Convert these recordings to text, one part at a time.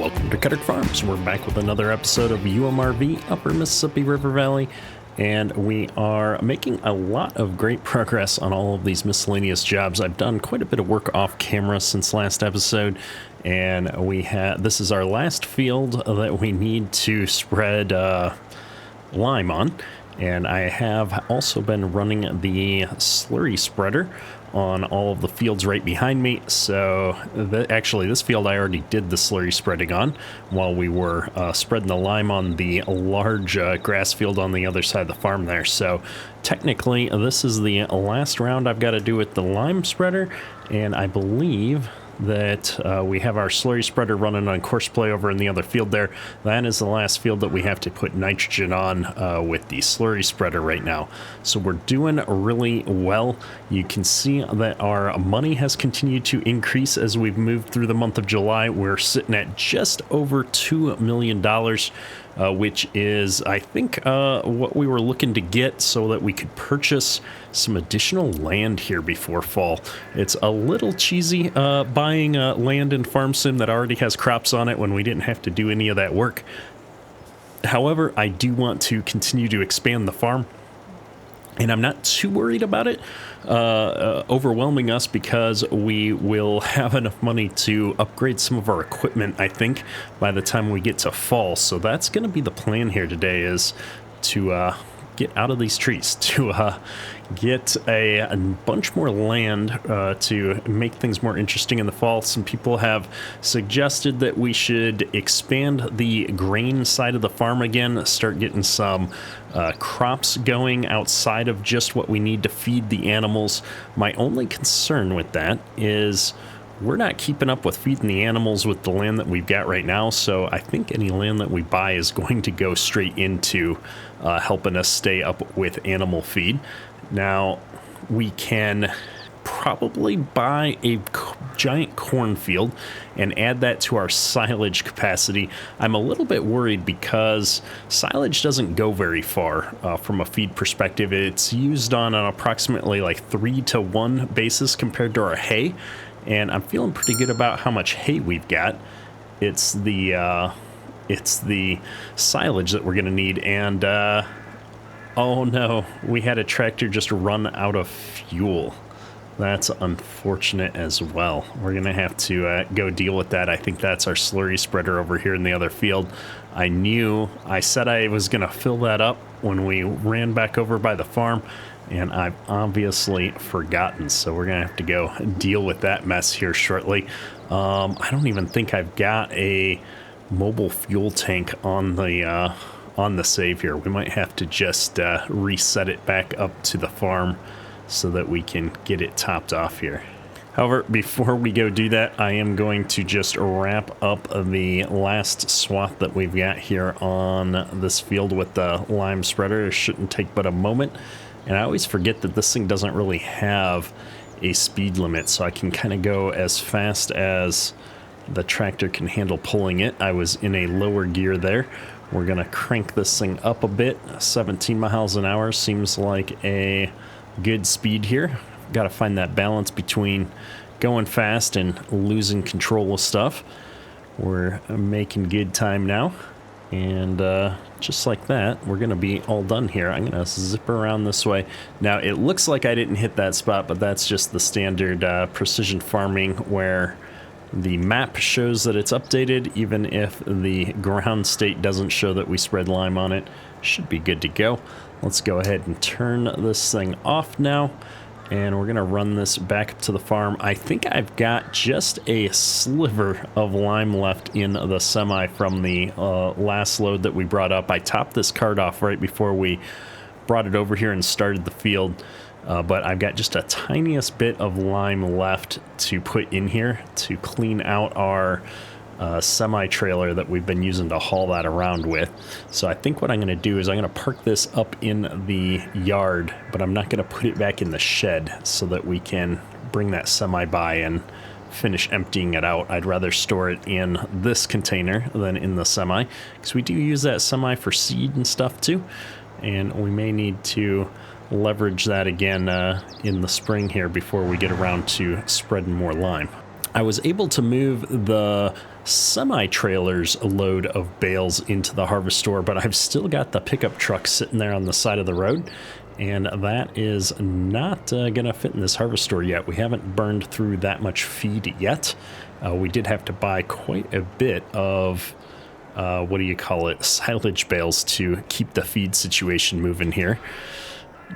welcome to Cutter Farms. We're back with another episode of UMRV, Upper Mississippi River Valley, and we are making a lot of great progress on all of these miscellaneous jobs. I've done quite a bit of work off camera since last episode, and this is our last field that we need to spread lime on. And I have also been running the slurry spreader on all of the fields right behind me. So actually this field I already did the slurry spreading on while we were spreading the lime on the large grass field on the other side of the farm there. So technically this is the last round I've got to do with the lime spreader, and I believe that we have our slurry spreader running on course play over in the other field there. That is the last field that we have to put nitrogen on with the slurry spreader right now. So we're doing really well. You can see that our money has continued to increase as we've moved through the month of July. We're sitting at just over $2 million, which is, I think, what we were looking to get so that we could purchase some additional land here before fall. It's a little cheesy buying land in Farm Sim that already has crops on it when we didn't have to do any of that work. However, I do want to continue to expand the farm, and I'm not too worried about it overwhelming us, because we will have enough money to upgrade some of our equipment, I think, by the time we get to fall. So that's going to be the plan here today, is to get out of these trees, to get a bunch more land to make things more interesting in the fall. Some people have suggested that we should expand the grain side of the farm again, start getting some crops going outside of just what we need to feed the animals. My only concern with that is we're not keeping up with feeding the animals with the land that we've got right now, so I think any land that we buy is going to go straight into helping us stay up with animal feed. Now, we can probably buy a giant cornfield and add that to our silage capacity. I'm a little bit worried because silage doesn't go very far from a feed perspective. It's used on an approximately like 3-to-1 basis compared to our hay, and I'm feeling pretty good about how much hay we've got. It's the silage that we're going to need, and oh no, we had a tractor just run out of fuel. That's unfortunate as well. We're going to have to go deal with that. I think that's our slurry spreader over here in the other field. I said I was going to fill that up when we ran back over by the farm, and I've obviously forgotten. So we're going to have to go deal with that mess here shortly. I don't even think I've got a mobile fuel tank on the save here. We might have to just reset it back up to the farm so that we can get it topped off here. However, before we go do that, I am going to just wrap up the last swath that we've got here on this field with the lime spreader. It shouldn't take but a moment, and I always forget that this thing doesn't really have a speed limit, so I can kind of go as fast as the tractor can handle pulling it. I was in a lower gear there. We're gonna crank this thing up a bit. 17 miles an hour seems like a good speed here. Got to find that balance between going fast and losing control of stuff. We're making good time now, and just like that, we're gonna be all done here. I'm gonna zip around this way. Now it looks like I didn't hit that spot, but that's just the standard precision farming where the map shows that it's updated, even if the ground state doesn't show that we spread lime on it. Should be good to go. Let's go ahead and turn this thing off now, and we're gonna run this back to the farm. I think I've got just a sliver of lime left in the semi from the last load that we brought up. I topped this cart off right before we brought it over here and started the field. But I've got just a tiniest bit of lime left to put in here to clean out our semi-trailer that we've been using to haul that around with. So I think what I'm going to do is I'm going to park this up in the yard, but I'm not going to put it back in the shed so that we can bring that semi by and finish emptying it out. I'd rather store it in this container than in the semi, because we do use that semi for seed and stuff too, and we may need to leverage that again in the spring here before we get around to spreading more lime. I was able to move the semi-trailer's load of bales into the harvest store, but I've still got the pickup truck sitting there on the side of the road, and that is not gonna fit in this harvest store yet. We haven't burned through that much feed yet. We did have to buy quite a bit of what do you call it, silage bales to keep the feed situation moving here,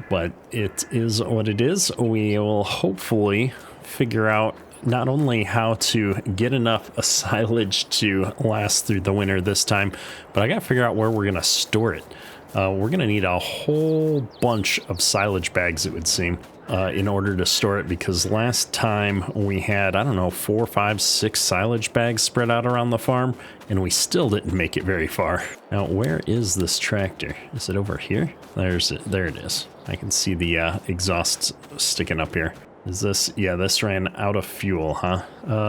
but it is what it is. We will hopefully figure out not only how to get enough silage to last through the winter this time, but I gotta figure out where we're gonna store it. We're gonna need a whole bunch of silage bags, it would seem, in order to store it, because last time we had, I don't know, 4, 5, 6 silage bags spread out around the farm, and we still didn't make it very far. Now, where is this tractor? Is it over here? There it is. I can see the exhaust sticking up here. Is this, yeah, this ran out of fuel, huh?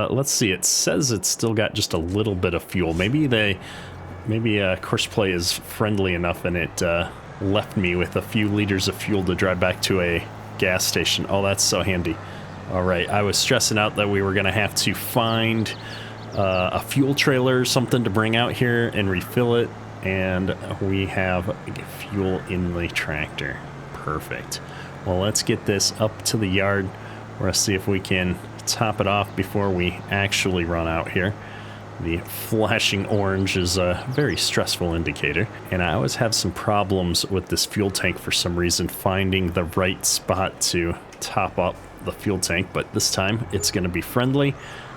Let's see, it says it's still got just a little bit of fuel. Maybe Courseplay is friendly enough and it left me with a few liters of fuel to drive back to a gas station. Oh, that's so handy. All right, I was stressing out that we were gonna have to find a fuel trailer or something to bring out here and refill it, and we have fuel in the tractor. Perfect. Well, let's get this up to the yard. We're gonna see if we can top it off before we actually run out here. The flashing orange is a very stressful indicator, and I always have some problems with this fuel tank for some reason, finding the right spot to top up the fuel tank, but this time it's gonna be friendly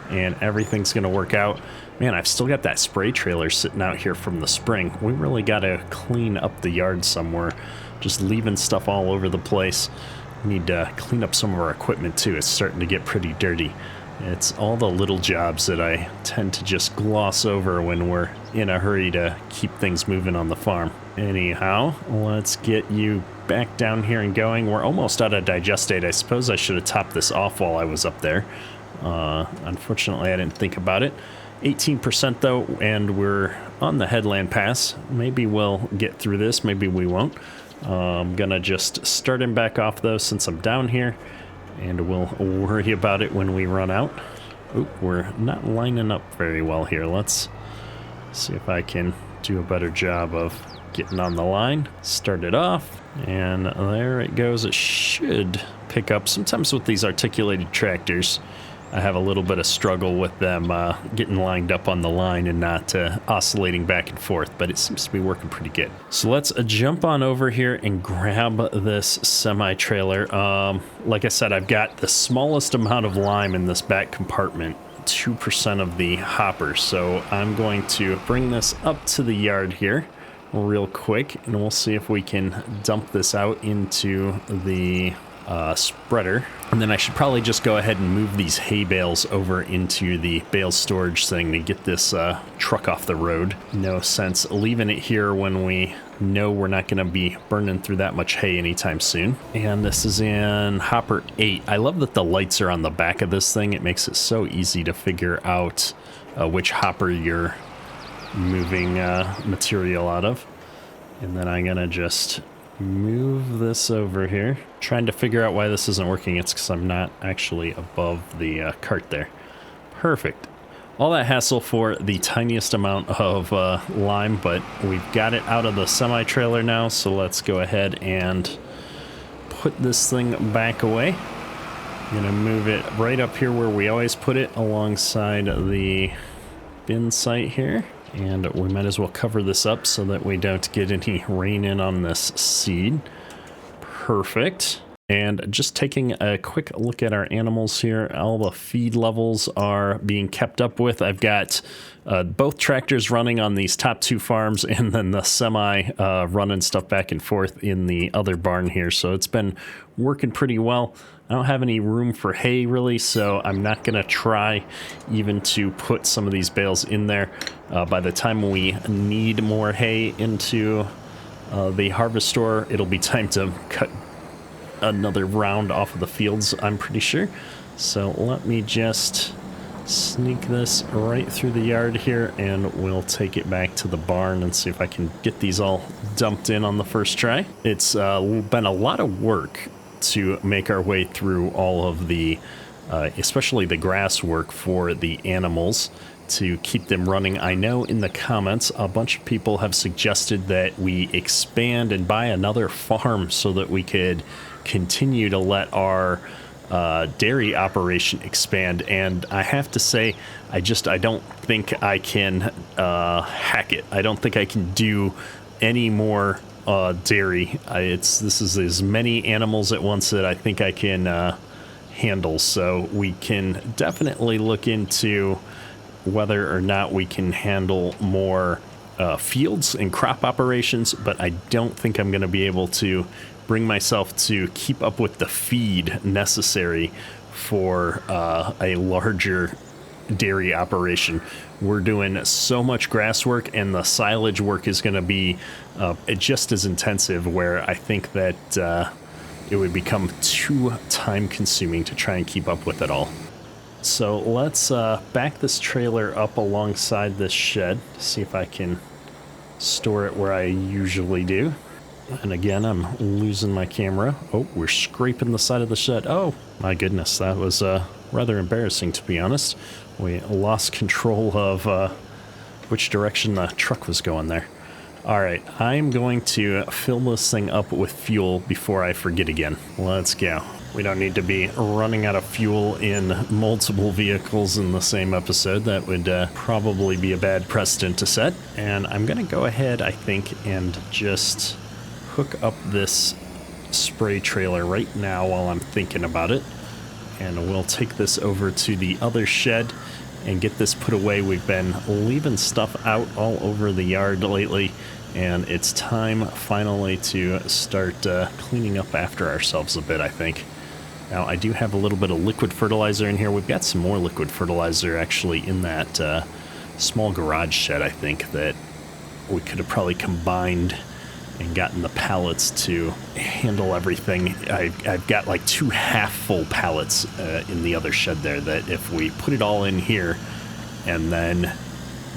and everything's gonna work out. Man, I've still got that spray trailer sitting out here from the spring. We really gotta clean up the yard somewhere, just leaving stuff all over the place. We need to clean up some of our equipment too. It's starting to get pretty dirty. It's all the little jobs that I tend to just gloss over when we're in a hurry to keep things moving on the farm. Anyhow, let's get you back down here and going. We're almost out of digestate. I suppose I should have topped this off while I was up there. Unfortunately, I didn't think about it. 18% though, and we're on the headland pass. Maybe we'll get through this, maybe we won't. I'm gonna just start him back off though since I'm down here, and we'll worry about it when we run out. Oop, we're not lining up very well here. Let's see if I can do a better job of getting on the line. Start it off, and there it goes. It should pick up. Sometimes with these articulated tractors, I have a little bit of struggle with them getting lined up on the line and not oscillating back and forth, but it seems to be working pretty good. So let's jump on over here and grab this semi-trailer. Like I said, I've got the smallest amount of lime in this back compartment, 2% of the hopper. So I'm going to bring this up to the yard here real quick, and we'll see if we can dump this out into the spreader. And then I should probably just go ahead and move these hay bales over into the bale storage thing to get this truck off the road. No sense leaving it here when we know we're not going to be burning through that much hay anytime soon. And this is in hopper 8. I love that the lights are on the back of this thing. It makes it so easy to figure out which hopper you're moving material out of. And then I'm gonna just move this over here. Trying to figure out why this isn't working. It's because I'm not actually above the cart there. Perfect. All that hassle for the tiniest amount of lime, but we've got it out of the semi-trailer now, so let's go ahead and put this thing back away. I'm gonna move it right up here where we always put it, alongside the bin site here. And we might as well cover this up so that we don't get any rain in on this seed. Perfect. And just taking a quick look at our animals here, all the feed levels are being kept up with. I've got both tractors running on these top 2 farms, and then the semi running stuff back and forth in the other barn here. So it's been working pretty well. I don't have any room for hay really, so I'm not gonna try even to put some of these bales in there. By the time we need more hay into the harvest store, it'll be time to cut another round off of the fields, I'm pretty sure. So let me just sneak this right through the yard here, and we'll take it back to the barn and see if I can get these all dumped in on the first try. It's been a lot of work to make our way through all of the especially the grass work for the animals to keep them running. I know in the comments a bunch of people have suggested that we expand and buy another farm so that we could continue to let our dairy operation expand, and I have to say I don't think I can hack it. I don't think I can do any more dairy. This is as many animals at once that I think I can handle, so we can definitely look into whether or not we can handle more fields and crop operations, but I don't think I'm going to be able to bring myself to keep up with the feed necessary for a larger dairy operation. We're doing so much grass work, and the silage work is going to be just as intensive, where I think that it would become too time consuming to try and keep up with it all. So let's back this trailer up alongside this shed, see if I can store it where I usually do. And again, I'm losing my camera. Oh, we're scraping the side of the shed. Oh, my goodness, that was rather embarrassing, to be honest. We lost control of which direction the truck was going there. All right, I'm going to fill this thing up with fuel before I forget again. Let's go. We don't need to be running out of fuel in multiple vehicles in the same episode. That would probably be a bad precedent to set. And I'm going to go ahead, I think, and just hook up this spray trailer right now while I'm thinking about it. And we'll take this over to the other shed and get this put away. We've been leaving stuff out all over the yard lately, and it's time finally to start cleaning up after ourselves a bit, I think. Now, I do have a little bit of liquid fertilizer in here. We've got some more liquid fertilizer actually in that small garage shed, I think, that we could have probably combined and gotten the pallets to handle everything. I've got like 2 half-full pallets in the other shed there that if we put it all in here and then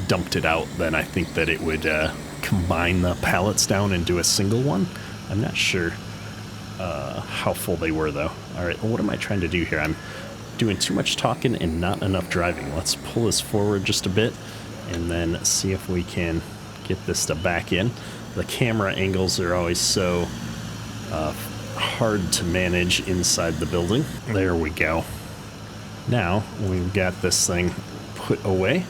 dumped it out, then I think that it would combine the pallets down and do a single one. I'm not sure how full they were, though. All right, well, what am I trying to do here? I'm doing too much talking and not enough driving. Let's pull this forward just a bit and then see if we can get this to back in. The camera angles are always so hard to manage inside the building. There we go. Now we've got this thing put away.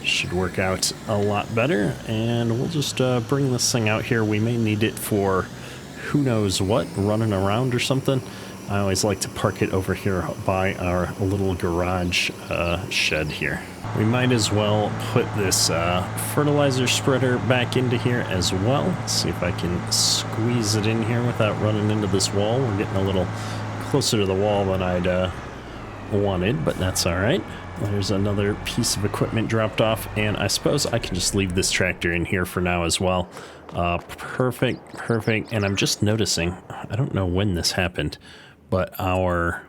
Should work out a lot better, and we'll just bring this thing out here. We may need it for who knows what, running around or something. I always like to park it over here by our little garage shed here. We might as well put this fertilizer spreader back into here as well. Let's see if I can squeeze it in here without running into this wall. We're getting a little closer to the wall than I'd wanted, but that's all right. There's another piece of equipment dropped off, and I suppose I can just leave this tractor in here for now as well. Perfect. And I'm just noticing, I don't know when this happened, but our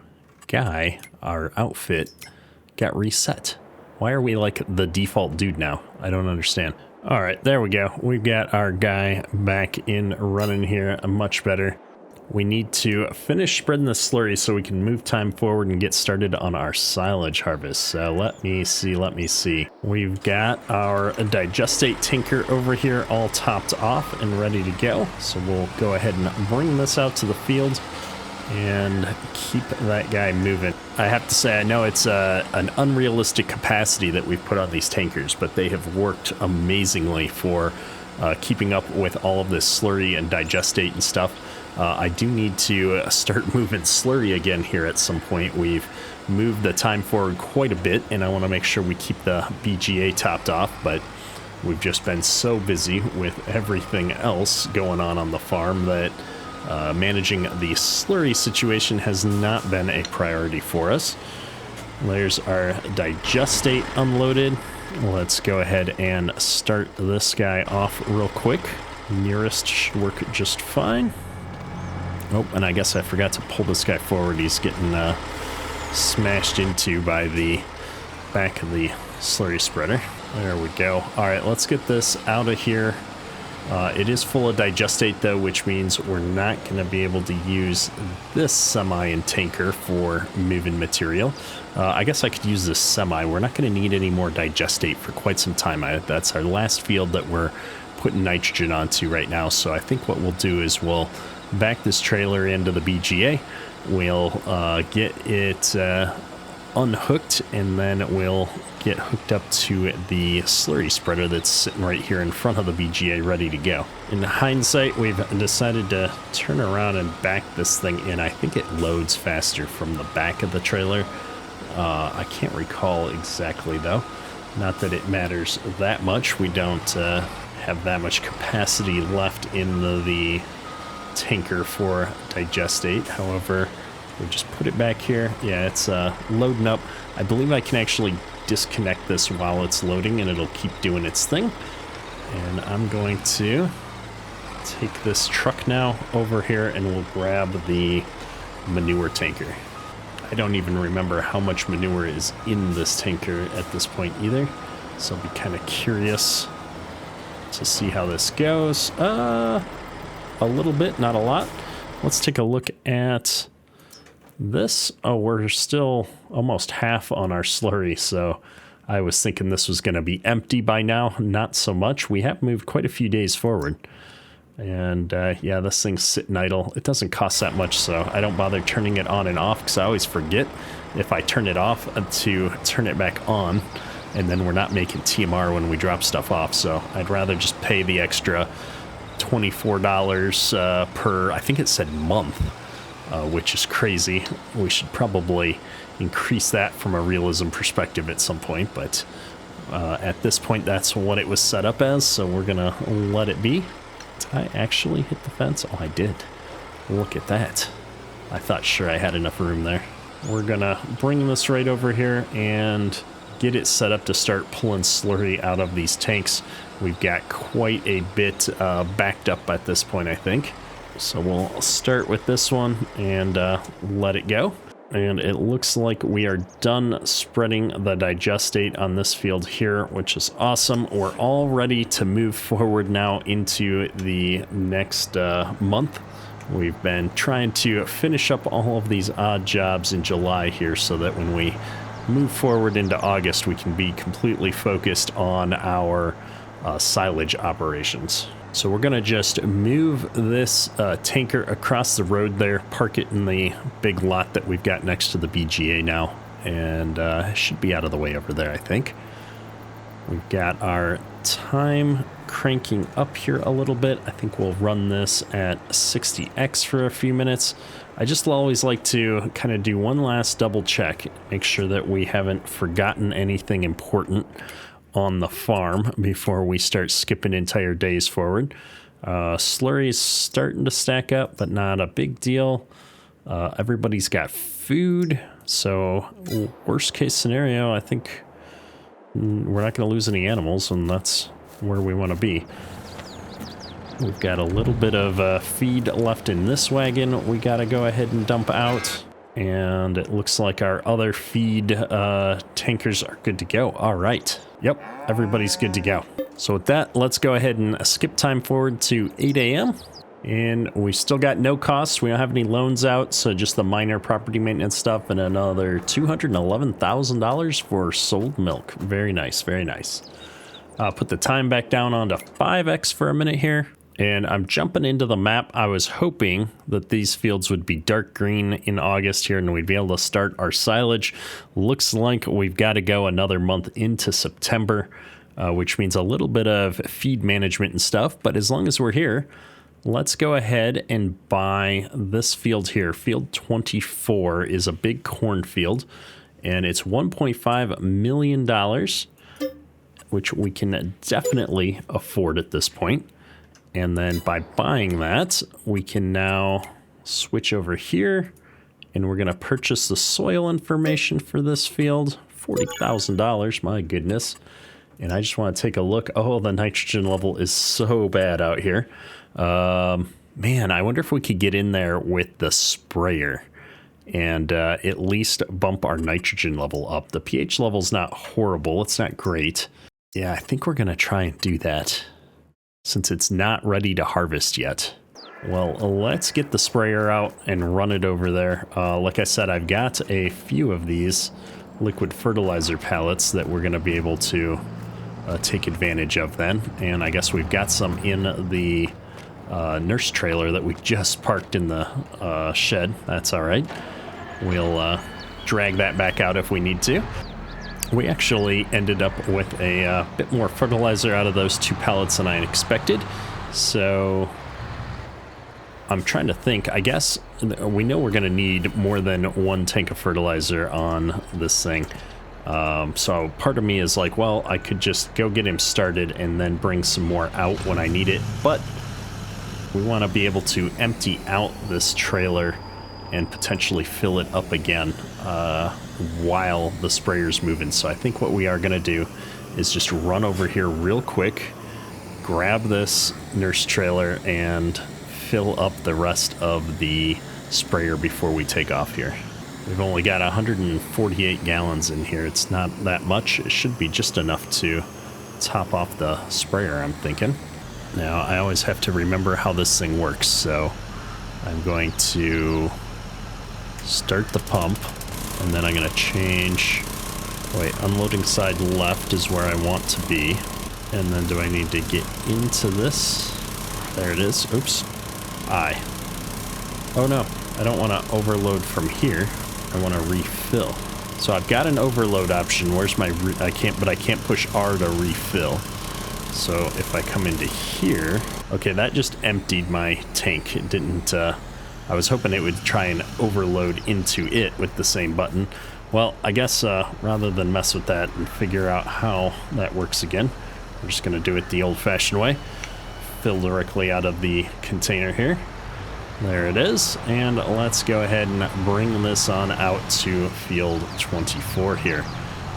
guy, our outfit, got reset. Why are we like the default dude now? I don't understand. All right, there we go. We've got our guy back in running here, much better. We need to finish spreading the slurry so we can move time forward and get started on our silage harvest. So let me see. We've got our digestate tanker over here all topped off and ready to go. So we'll go ahead and bring this out to the field and keep that guy moving. I have to say, I know it's an unrealistic capacity that we've put on these tankers, but they have worked amazingly for keeping up with all of this slurry and digestate and stuff. I do need to start moving slurry again here at some point. We've moved the time forward quite a bit, and I want to make sure we keep the BGA topped off, but we've just been so busy with everything else going on the farm that managing the slurry situation has not been a priority for us. There's our digestate unloaded. Let's go ahead and start this guy off real quick. Nearest should work just fine. Oh, and I guess I forgot to pull this guy forward. He's getting smashed into by the back of the slurry spreader. There we go. All right, let's get this out of here It is full of digestate though, which means we're not going to be able to use this semi and tanker for moving material. I guess I could use this semi. We're not going to need any more digestate for quite some time. That's our last field that we're putting nitrogen onto right now. So I think what we'll do is we'll back this trailer into the BGA. We'll get it unhooked, and then we'll get hooked up to the slurry spreader that's sitting right here in front of the BGA ready to go. In hindsight, we've decided to turn around and back this thing in. I think it loads faster from the back of the trailer. I can't recall exactly though. Not that it matters that much. We don't have that much capacity left in the tanker for digestate. However, we just put it back here. Yeah, it's loading up. I believe I can actually disconnect this while it's loading and it'll keep doing its thing. And I'm going to take this truck now over here and we'll grab the manure tanker. I don't even remember how much manure is in this tanker at this point either, so I'll be kind of curious to see how this goes. A little bit, not a lot. Let's take a look at this. Oh, we're still almost half on our slurry, so I was thinking this was going to be empty by now. Not so much. We have moved quite a few days forward. And yeah, this thing's sitting idle. It doesn't cost that much, so I don't bother turning it on and off because I always forget if I turn it off to turn it back on, and then we're not making TMR when we drop stuff off. So I'd rather just pay the extra $24 per, I think it said month, which is crazy. We should probably increase that from a realism perspective at some point, but at this point that's what it was set up as, so we're gonna let it be. Did I actually hit the fence? Oh, I did. Look at that. I thought sure I had enough room there. We're gonna bring this right over here and get it set up to start pulling slurry out of these tanks. We've got quite a bit backed up at this point, I think. So we'll start with this one and let it go. And it looks like we are done spreading the digestate on this field here, which is awesome. We're all ready to move forward now into the next month. We've been trying to finish up all of these odd jobs in July here so that when we move forward into August, we can be completely focused on our silage operations. So we're gonna just move this tanker across the road there, park it in the big lot that we've got next to the BGA now, and it should be out of the way over there, I think. We've got our time cranking up here a little bit. I think we'll run this at 60x for a few minutes. I just always like to kind of do one last double check, make sure that we haven't forgotten anything important on the farm before we start skipping entire days forward. Slurry's starting to stack up, but not a big deal. Everybody's got food, so worst case scenario, I think we're not going to lose any animals, and that's where we want to be. We've got a little bit of feed left in this wagon we got to go ahead and dump out. And it looks like our other feed tankers are good to go. All right. Yep, everybody's good to go. So with that, let's go ahead and skip time forward to 8 a.m. And we still got no costs. We don't have any loans out, so just the minor property maintenance stuff and another $211,000 for sold milk. Very nice, very nice. Put the time back down onto 5x for a minute here. And I'm jumping into the map. I was hoping that these fields would be dark green in August here and we'd be able to start our silage. Looks like we've got to go another month into September, which means a little bit of feed management and stuff. But as long as we're here, let's go ahead and buy this field here. Field 24 is a big cornfield and it's $1.5 million, which we can definitely afford at this point. And then by buying that, we can now switch over here and we're going to purchase the soil information for this field. $40,000, my goodness. And I just want to take a look. Oh, the nitrogen level is so bad out here. Man, I wonder if we could get in there with the sprayer and at least bump our nitrogen level up. The pH level's not horrible. It's not great. Yeah, I think we're going to try and do that. since it's not ready to harvest yet. Well, let's get the sprayer out and run it over there. Like I said, I've got a few of these liquid fertilizer pallets that we're going to be able to take advantage of then. And I guess we've got some in the nurse trailer that we just parked in the shed. That's all right. We'll drag that back out if we need to. We actually ended up with a bit more fertilizer out of those 2 pallets than I expected. So I'm trying to think. I guess we know we're going to need more than 1 tank of fertilizer on this thing. So part of me is like, well, I could just go get him started and then bring some more out when I need it. But we want to be able to empty out this trailer and potentially fill it up again while the sprayer's moving. So I think what we are going to do is just run over here real quick, grab this nurse trailer, and fill up the rest of the sprayer before we take off here. We've only got 148 gallons in here. It's not that much. It should be just enough to top off the sprayer, I'm thinking. Now, I always have to remember how this thing works, so I'm going to start the pump, and then I'm going to change. Wait, unloading side left is where I want to be. And then do I need to get into this? There it is. Oops. Oh no, I don't want to overload from here. I want to refill. So I've got an overload option. Where's my, I can't push R to refill. So if I come into here, okay, that just emptied my tank. It didn't, I was hoping it would try and overload into it with the same button. Well, I guess rather than mess with that and figure out how that works again, we're just going to do it the old-fashioned way. Fill directly out of the container here. There it is. And let's go ahead and bring this on out to field 24 here.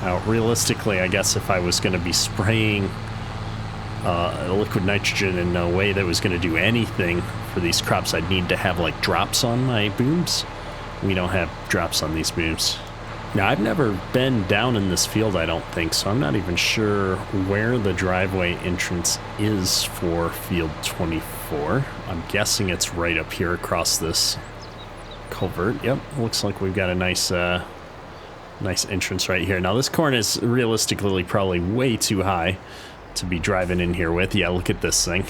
Now, realistically, I guess if I was going to be spraying liquid nitrogen in a way that was going to do anything for these crops, I'd need to have like drops on my booms. We don't have drops on these booms. Now, I've never been down in this field, I don't think, so I'm not even sure where the driveway entrance is for field 24. I'm guessing it's right up here across this culvert. Yep, looks like we've got a nice entrance right here. Now, this corn is realistically probably way too high to be driving in here with. Yeah, look at this thing.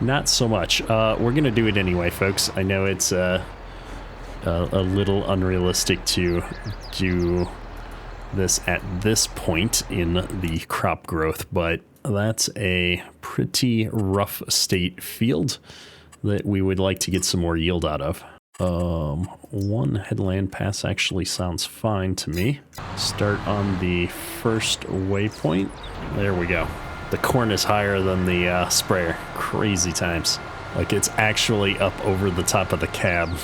Not so much. We're going to do it anyway, folks. I know it's a little unrealistic to do this at this point in the crop growth, but that's a pretty rough state field that we would like to get some more yield out of. One headland pass actually sounds fine to me. Start on the first waypoint. There we go. The corn is higher than the sprayer. Crazy times. Like, it's actually up over the top of the cab.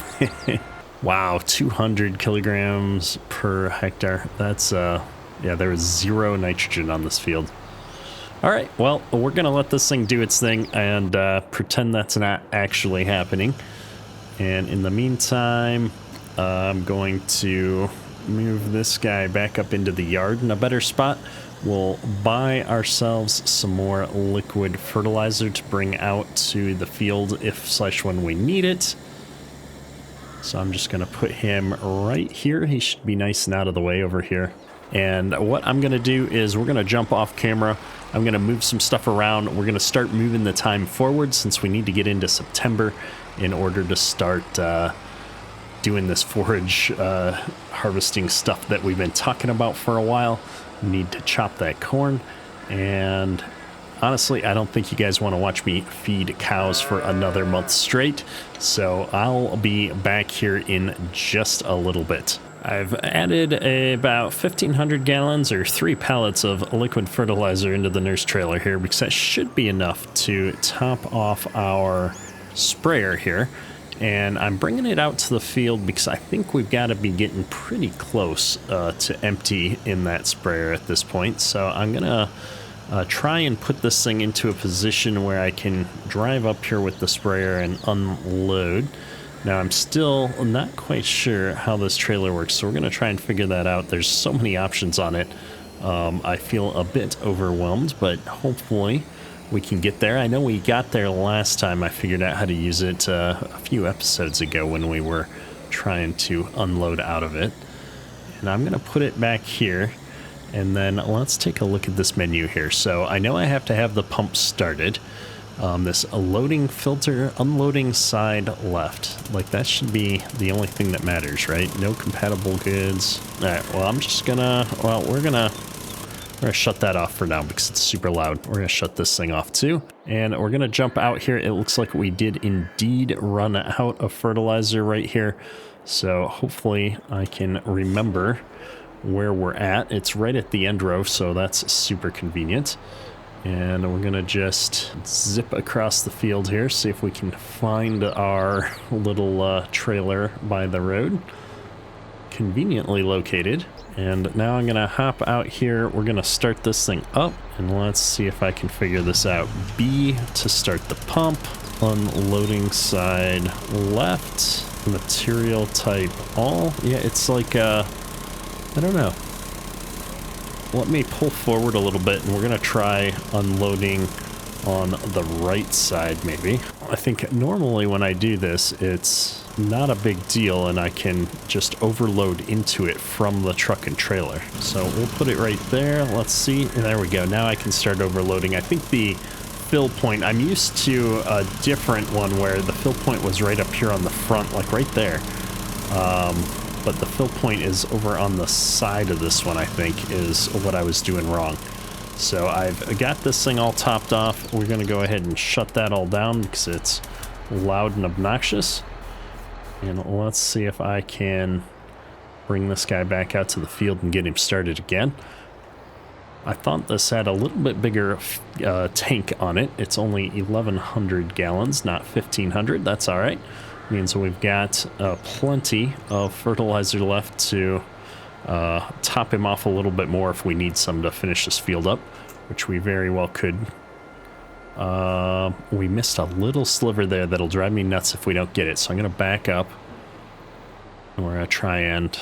Wow, 200 kilograms per hectare. That's, yeah, there was 0 nitrogen on this field. All right, well, we're going to let this thing do its thing and pretend that's not actually happening. And in the meantime, I'm going to move this guy back up into the yard in a better spot. We'll buy ourselves some more liquid fertilizer to bring out to the field if/when we need it. So I'm just going to put him right here. He should be nice and out of the way over here. And what I'm going to do is we're going to jump off camera. I'm going to move some stuff around. We're going to start moving the time forward since we need to get into September in order to start doing this forage harvesting stuff that we've been talking about for a while. We need to chop that corn. And honestly, I don't think you guys want to watch me feed cows for another month straight, so I'll be back here in just a little bit. I've added about 1,500 gallons or 3 pallets of liquid fertilizer into the nurse trailer here because that should be enough to top off our sprayer here. And I'm bringing it out to the field because I think we've got to be getting pretty close to empty in that sprayer at this point. So I'm going to try and put this thing into a position where I can drive up here with the sprayer and unload. Now, I'm still not quite sure how this trailer works, so we're going to try and figure that out. There's so many options on it. I feel a bit overwhelmed, but hopefully we can get there. I know we got there last time. I figured out how to use it a few episodes ago when we were trying to unload out of it. And I'm going to put it back here. And then let's take a look at this menu here. So I know I have to have the pump started. This loading filter, unloading side left. Like that should be the only thing that matters, right? No compatible goods. All right, well, I'm just gonna, well, we're gonna shut that off for now because it's super loud. We're gonna shut this thing off too. And we're gonna jump out here. It looks like we did indeed run out of fertilizer right here. So hopefully I can remember where we're at. It's right at the end row, so that's super convenient. And we're gonna just zip across the field here, see if we can find our little trailer by the road. Conveniently located. And now I'm gonna hop out here. We're gonna start this thing up, and let's see if I can figure this out. B to start the pump, unloading side left, material type all. Yeah, it's like, I don't know. Let me pull forward a little bit, and we're going to try unloading on the right side, maybe. I think normally when I do this, it's not a big deal, and I can just overload into it from the truck and trailer. So we'll put it right there. Let's see. There we go. Now I can start overloading. I think the fill point, I'm used to a different one where the fill point was right up here on the front, like right there. But the fill point is over on the side of this one, I think, is what I was doing wrong. So I've got this thing all topped off. We're going to go ahead and shut that all down because it's loud and obnoxious. And let's see if I can bring this guy back out to the field and get him started again. I thought this had a little bit bigger tank on it. It's only 1,100 gallons, not 1,500. That's all right. Means we've got plenty of fertilizer left to top him off a little bit more if we need some to finish this field up, which we very well could. We missed a little sliver there that'll drive me nuts if we don't get it, so I'm going to back up, and we're going to try and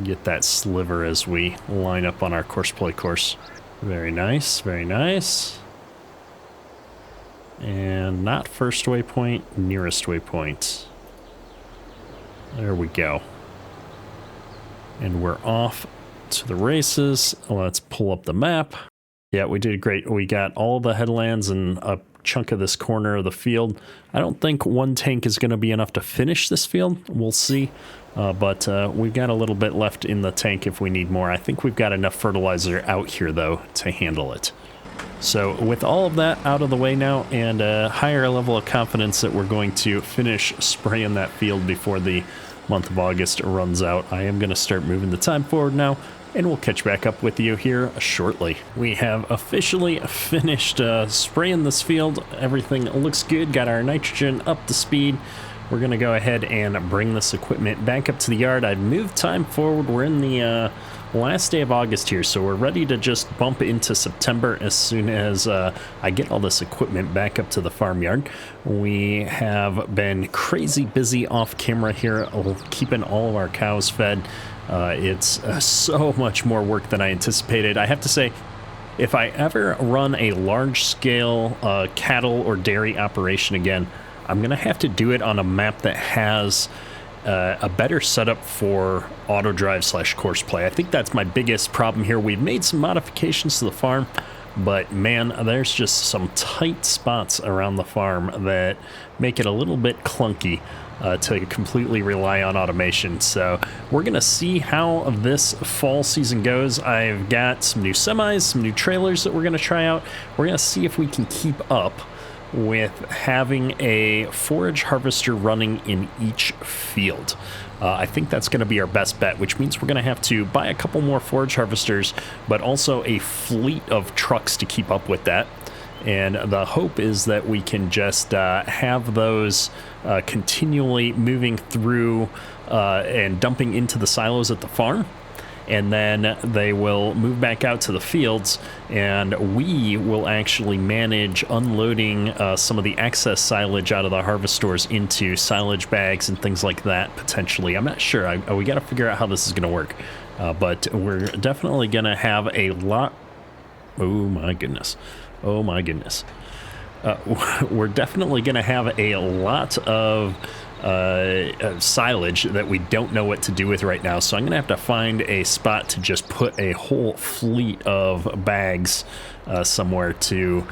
get that sliver as we line up on our course play course. Very nice, very nice. And not first waypoint, nearest waypoint. There we go. And we're off to the races. Let's pull up the map. Yeah, we did great. We got all the headlands and a chunk of this corner of the field. I don't think one tank is going to be enough to finish this field. We'll see. But we've got a little bit left in the tank if we need more. I think we've got enough fertilizer out here, though, to handle it. So with all of that out of the way now, and a higher level of confidence that we're going to finish spraying that field before the month of August runs out, I am going to start moving the time forward now, and we'll catch back up with you here shortly. We have officially finished spraying this field. Everything looks good. Got our nitrogen up to speed. We're going to go ahead and bring this equipment back up to the yard. I've moved time forward. We're in the last day of August here, so we're ready to just bump into September as soon as I get all this equipment back up to the farmyard. We have been crazy busy off camera here, keeping all of our cows fed. It's so much more work than I anticipated. I have to say, if I ever run a large-scale cattle or dairy operation again, I'm going to have to do it on a map that has a better setup for auto drive / course play. I think that's my biggest problem here. We've made some modifications to the farm, but man, there's just some tight spots around the farm that make it a little bit clunky to completely rely on automation. So we're going to see how this fall season goes. I've got some new semis, some new trailers that we're going to try out. We're going to see if we can keep up with having a forage harvester running in each field. I think that's going to be our best bet, which means we're going to have to buy a couple more forage harvesters, but also a fleet of trucks to keep up with that. And the hope is that we can just have those continually moving through and dumping into the silos at the farm. And then they will move back out to the fields, and we will actually manage unloading some of the excess silage out of the harvest stores into silage bags and things like that, potentially. I'm not sure. We got to figure out how this is going to work. But we're definitely going to have a lot... Oh, my goodness. Oh my goodness. We're definitely going to have a lot of silage that we don't know what to do with right now. So I'm going to have to find a spot to just put a whole fleet of bags somewhere to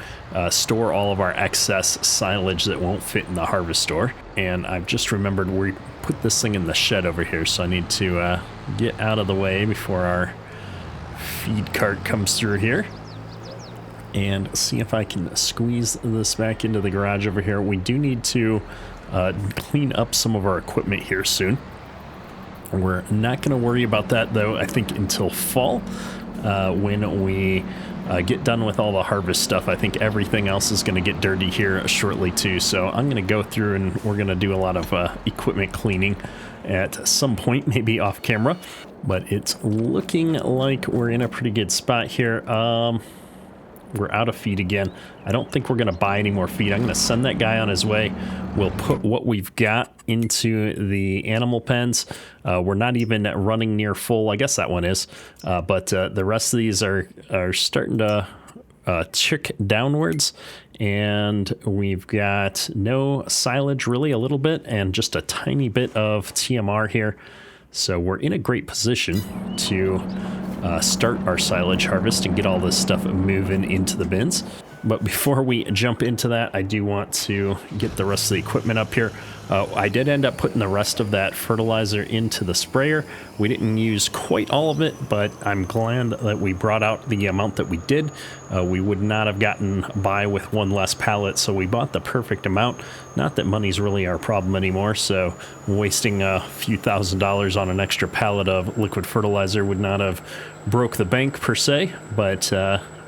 store all of our excess silage that won't fit in the harvest store. And I've just remembered we put this thing in the shed over here, so I need to get out of the way before our feed cart comes through here and see if I can squeeze this back into the garage over here. We do need to clean up some of our equipment here soon. We're not going to worry about that, though, I think until fall, when we get done with all the harvest stuff. I think everything else is going to get dirty here shortly, too. So I'm going to go through and we're going to do a lot of equipment cleaning at some point, maybe off camera. But it's looking like we're in a pretty good spot here. We're out of feed again. I don't think we're going to buy any more feed. I'm going to send that guy on his way. We'll put what we've got into the animal pens. We're not even running near full. I guess that one is. But the rest of these are starting to tick downwards. And we've got no silage, really, a little bit, and just a tiny bit of TMR here. So we're in a great position to start our silage harvest and get all this stuff moving into the bins. But before we jump into that, I do want to get the rest of the equipment up here. I did end up putting the rest of that fertilizer into the sprayer. We didn't use quite all of it, but I'm glad that we brought out the amount that we did. We would not have gotten by with one less pallet, so we bought the perfect amount. Not that money's really our problem anymore, so wasting a few $1,000s on an extra pallet of liquid fertilizer would not have broke the bank per se, but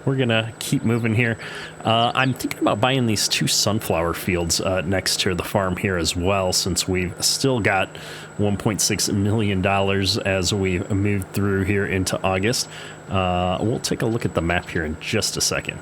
we're gonna keep moving here. I'm thinking about buying these 2 sunflower fields next to the farm here as well, since we've still got $1.6 million as we've moved through here into August. We'll take a look at the map here in just a second.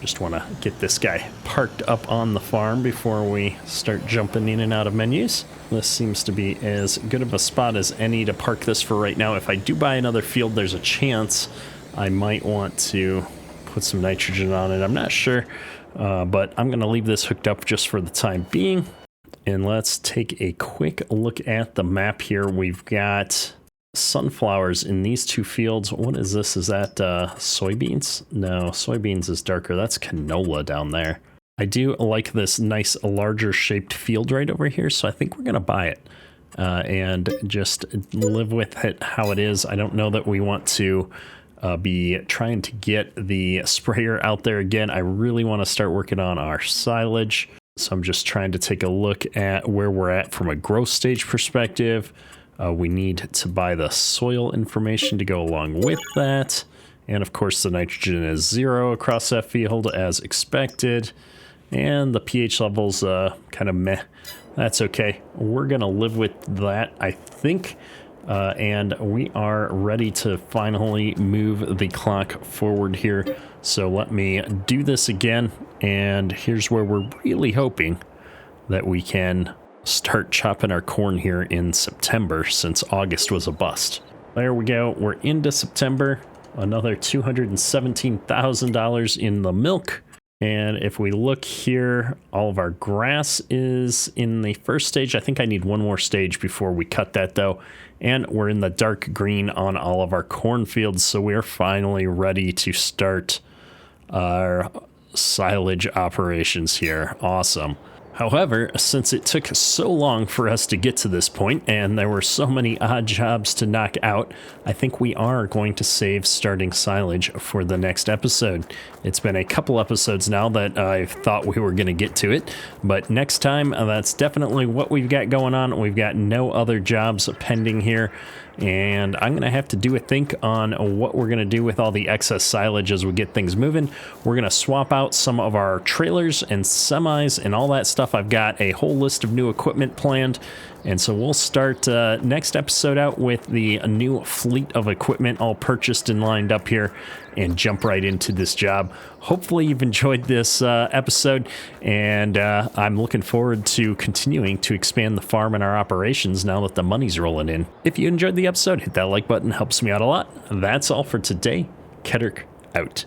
Just want to get this guy parked up on the farm before we start jumping in and out of menus. This seems to be as good of a spot as any to park this for right now. If I do buy another field, there's a chance I might want to put some nitrogen on it. I'm not sure, but I'm going to leave this hooked up just for the time being. And let's take a quick look at the map here. We've got sunflowers in these 2 fields. What is this? Is that soybeans? No, soybeans is darker. That's canola down there. I do like this nice larger shaped field right over here, so I think we're going to buy it and just live with it how it is. I don't know that we want to be trying to get the sprayer out there again. I really want to start working on our silage. So I'm just trying to take a look at where we're at from a growth stage perspective. We need to buy the soil information to go along with that. And of course the nitrogen is 0 across that field as expected. And the pH level's kind of meh. That's okay. We're gonna live with that, I think. And we are ready to finally move the clock forward here. So let me do this again. And here's where we're really hoping that we can start chopping our corn here in September, since August was a bust. There we go. We're into September. Another $217,000 in the milk. And if we look here, all of our grass is in the first stage. I think I need one more stage before we cut that, though. And we're in the dark green on all of our cornfields, so we're finally ready to start our silage operations here. Awesome. However, since it took so long for us to get to this point and there were so many odd jobs to knock out, I think we are going to save starting silage for the next episode. It's been a couple episodes now that I thought we were going to get to it, but next time, that's definitely what we've got going on. We've got no other jobs pending here, and I'm going to have to do a think on what we're going to do with all the excess silage as we get things moving. We're going to swap out some of our trailers and semis and all that stuff. I've got a whole list of new equipment planned, and so we'll start next episode out with the new fleet of equipment all purchased and lined up here and jump right into this job. Hopefully you've enjoyed this episode, and I'm looking forward to continuing to expand the farm and our operations now that the money's rolling in. If you enjoyed the episode, hit that like button, helps me out a lot. That's all for today. Kedrick out.